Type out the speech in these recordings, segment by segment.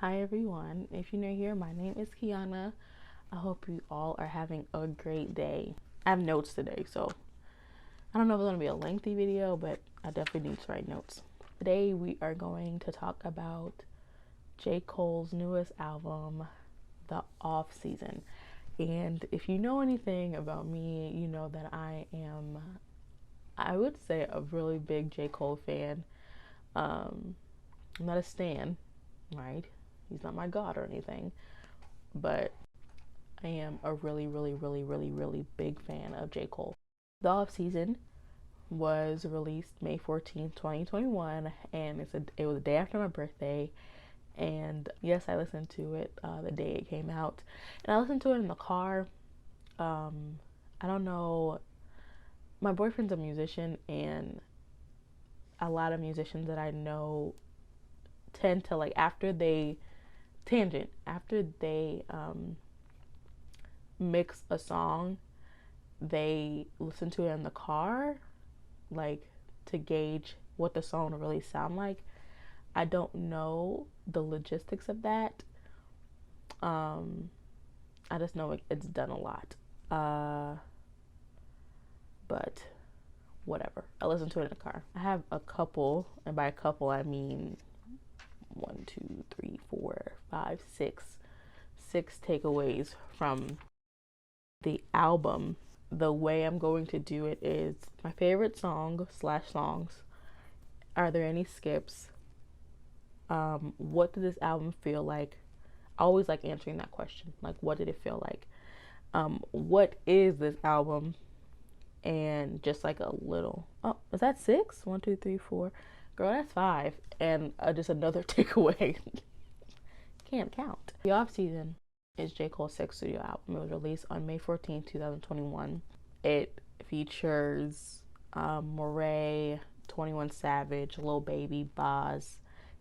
Hi everyone, if you're new here, my name is Kiana. I hope you all are having a great day. I have notes today, so I don't know if it's going to be a lengthy video, but I definitely need to write notes. Today we are going to talk about J. Cole's newest album, The Off Season. And if you know anything about me, you know that I would say, a really big J. Cole fan. I'm not a stan, right? He's not my god or anything, but I am a really, really, really, really, really big fan of J. Cole. The Off Season was released May 14th, 2021, and it was the day after my birthday. And yes, I listened to it the day it came out, and I listened to it in the car. I don't know. My boyfriend's a musician, and a lot of musicians that I know tend to, like, after they mix a song, they listen to it in the car, like, to gauge what the song will really sound like. I don't know the logistics of that. I just know it's done a lot. But whatever. I listen to it in the car. I have a couple, and by a couple I mean 1, 2, 3, 4, 5, 6 takeaways from the album. The way I'm going to do it is my favorite song / songs. Are there any skips? What did this album feel like? I always like answering that question. Like, what did it feel like? What is this album? And just like a little. Oh, is that 6? 1, 2, 3, 4. Girl, that's 5. And just another takeaway. Can't count. The Off Season is J. Cole's sixth studio album. It was released on May 14th, 2021. It features Morray, 21 Savage, Lil Baby, Bas,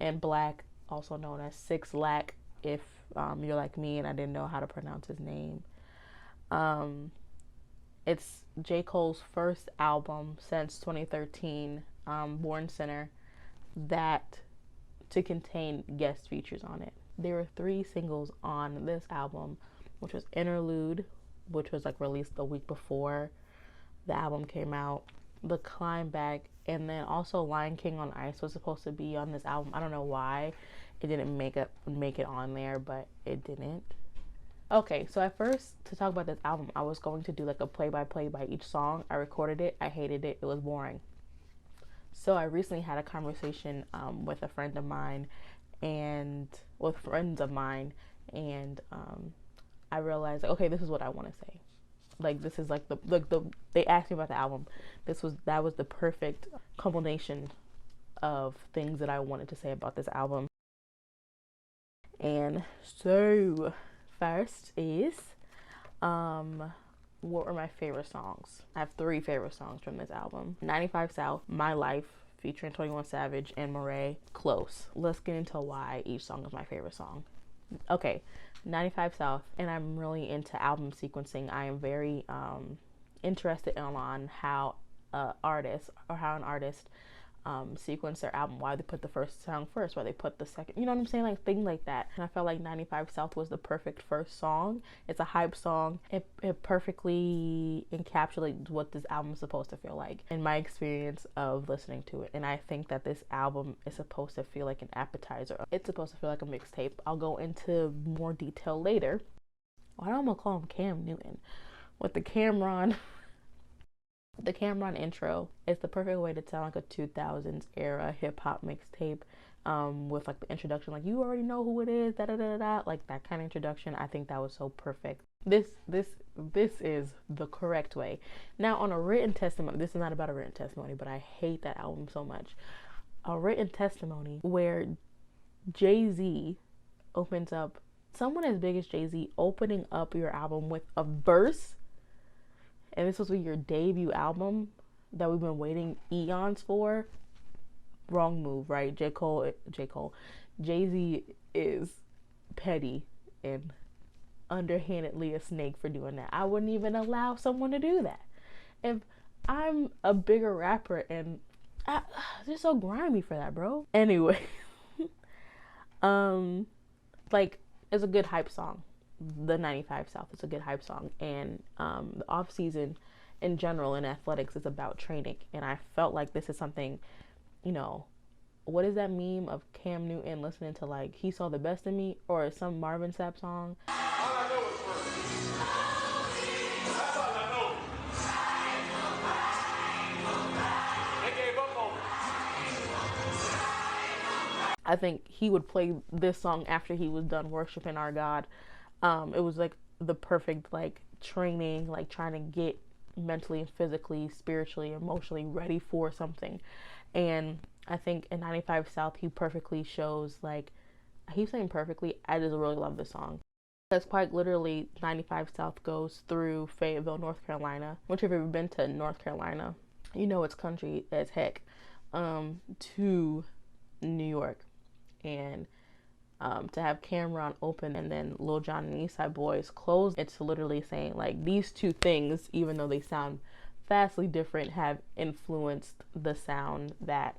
and Black, also known as 6LACK, if you're like me and I didn't know how to pronounce his name. It's J. Cole's first album since 2013, Born Center, that to contain guest features on it. There were 3 singles on this album, which was Interlude, which was like released the week before the album came out, The Climb Back, and then also Lion King on Ice was supposed to be on this album. I don't know why it didn't make it on there, but it didn't. Okay, so at first, to talk about this album, I was going to do like a play-by-play by each song. I recorded it. I hated it. It was boring. So I recently had a conversation with a friend of mine and with friends of mine, and I realized, like, okay, this is what I want to say. Like, this is like the they asked me about the album. That was the perfect culmination of things that I wanted to say about this album. And so first is what were my favorite songs? I have 3 favorite songs from this album. 95 South, My Life, featuring 21 Savage and Morray, Close. Let's get into why each song is my favorite song. Okay, 95 South, and I'm really into album sequencing. I am very interested on how an artist sequence their album, why they put the first song first, why they put the second, you know what I'm saying, like things like that. And I felt like 95 South was the perfect first song. It's a hype song. It perfectly encapsulates what this album is supposed to feel like in my experience of listening to it. And I think that this album is supposed to feel like an appetizer. It's supposed to feel like a mixtape. I'll go into more detail later. Why do I almost call him Cam Newton with the Cameron intro. Is the perfect way to sound like a 2000s era hip hop mixtape, with like the introduction, like, you already know who it is, da da da da, like that kind of introduction. I think that was so perfect. This is the correct way. Now, on a written testimony, this is not about a written testimony, but I hate that album so much. A written testimony where Jay-Z opens up, someone as big as Jay-Z opening up your album with a verse, and this was your debut album that we've been waiting eons for. Wrong move, right? Jay-Z is petty and underhandedly a snake for doing that. I wouldn't even allow someone to do that. If I'm a bigger rapper, and they're so grimy for that, bro. Anyway, like, it's a good hype song. The 95 South is a good hype song. And the off season in general in athletics is about training. And I felt like this is something, you know, what is that meme of Cam Newton listening to like He Saw the Best in Me or some Marvin Sapp song? All I know is first. That's all I know. They gave up on me. I think he would play this song after he was done worshiping our God. It was like the perfect like training, like trying to get mentally and physically, spiritually, emotionally ready for something. And I think in 95 South, he perfectly shows, like, he's saying perfectly, I just really love this song. That's quite literally 95 South goes through Fayetteville, North Carolina. Once you've ever been to North Carolina, you know it's country as heck, to New York. And to have Cameron open and then Lil Jon and Eastside Boys close, it's literally saying, like, these two things, even though they sound vastly different, have influenced the sound that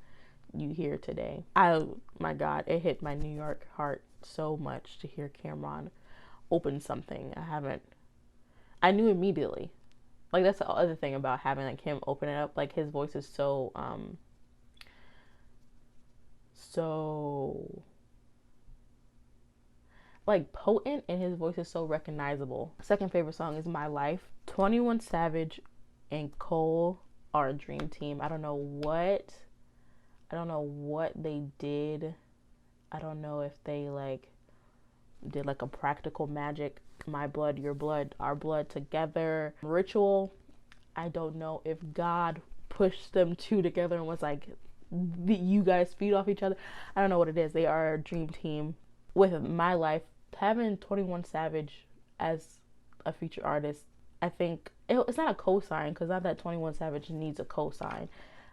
you hear today. My God, it hit my New York heart so much to hear Cameron open something. I knew immediately. Like, that's the other thing about having like him open it up. Like, his voice is so like potent, and his voice is so recognizable. Second favorite song is My Life. 21 Savage and Cole are a dream team. I don't know what they did. I don't know if they like did like a practical magic, my blood, your blood, our blood together ritual. I don't know if God pushed them two together and was like, you guys feed off each other. I don't know what it is. They are a dream team. With My Life, having 21 Savage as a featured artist, I think it's not a cosign, because not that 21 Savage needs a cosign,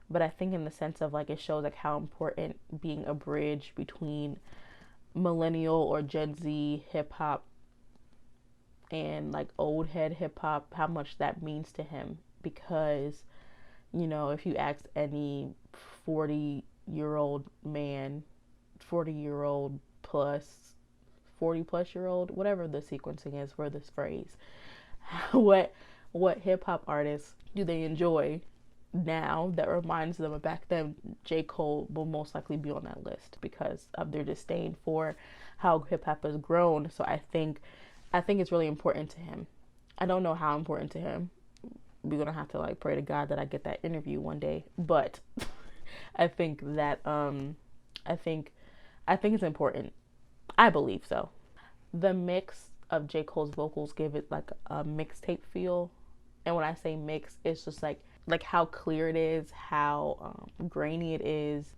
but I think in the sense of like it shows like how important being a bridge between millennial or Gen Z hip hop and like old head hip hop, how much that means to him. Because, you know, if you ask any 40-year-old man, 40-year-old plus, 40 plus year old, whatever the sequencing is for this phrase, what hip hop artists do they enjoy now that reminds them of back then? J. Cole will most likely be on that list because of their disdain for how hip hop has grown. So I think it's really important to him. I don't know how important to him. We're gonna have to like pray to God that I get that interview one day. But I think that I think it's important. I believe so. The mix of J. Cole's vocals give it like a mixtape feel. And when I say mix, it's just like how clear it is, how grainy it is.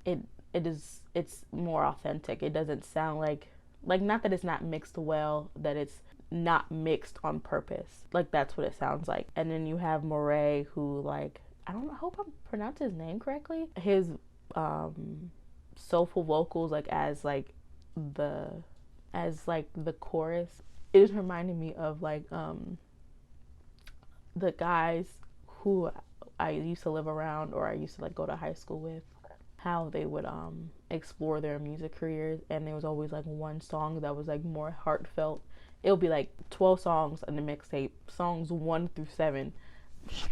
It's more authentic. It doesn't sound like not that it's not mixed well, that it's not mixed on purpose. Like, that's what it sounds like. And then you have Morray, who, like, I hope I'm pronouncing his name correctly. His soulful vocals, like as the chorus, it is reminding me of like the guys who I used to live around, or I used to like go to high school with, how they would explore their music careers, and there was always like one song that was like more heartfelt. It'll be like 12 songs in the mixtape, songs 1 through 7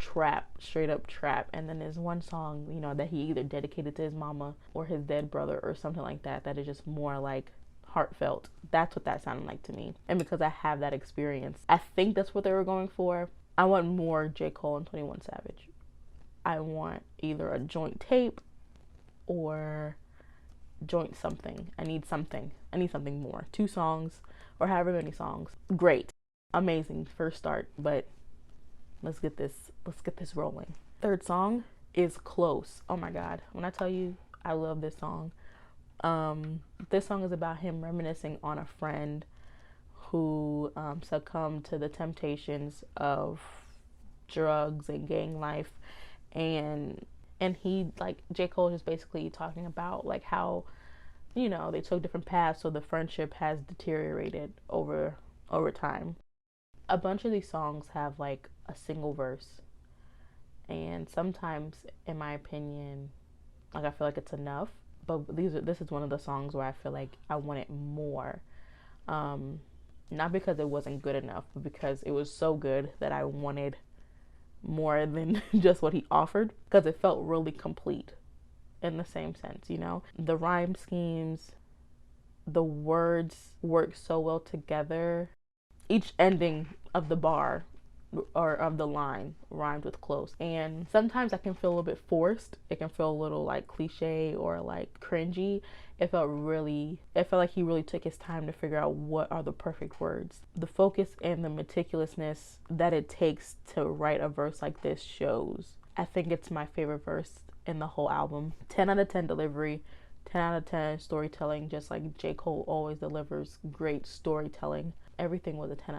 trap, straight up trap, and then there's one song, you know, that he either dedicated to his mama or his dead brother or something like that, that is just more like heartfelt. That's what that sounded like to me. And because I have that experience, I think that's what they were going for. I want more J. Cole and 21 Savage. I want either a joint tape or joint something. I need something more. 2 songs or however many songs. Great. Amazing first start, but let's get this rolling. Third song is Close. Oh my God. When I tell you I love this song. This song is about him reminiscing on a friend who succumbed to the temptations of drugs and gang life, and he, like, J. Cole is just basically talking about like how, you know, they took different paths, so the friendship has deteriorated over time. A bunch of these songs have like a single verse, and sometimes, in my opinion, like I feel like it's enough. But this is one of the songs where I feel like I wanted more. Not because it wasn't good enough, but because it was so good that I wanted more than just what he offered, because it felt really complete in the same sense, you know? The rhyme schemes, the words work so well together. Each ending of the bar or of the line rhymed with close. And sometimes I can feel a little bit forced. It can feel a little like cliche or like cringy. It felt like he really took his time to figure out what are the perfect words. The focus and the meticulousness that it takes to write a verse like this shows. I think it's my favorite verse in the whole album. 10 out of 10 delivery, 10 out of 10 storytelling, just like J. Cole always delivers great storytelling. Everything was a 10 out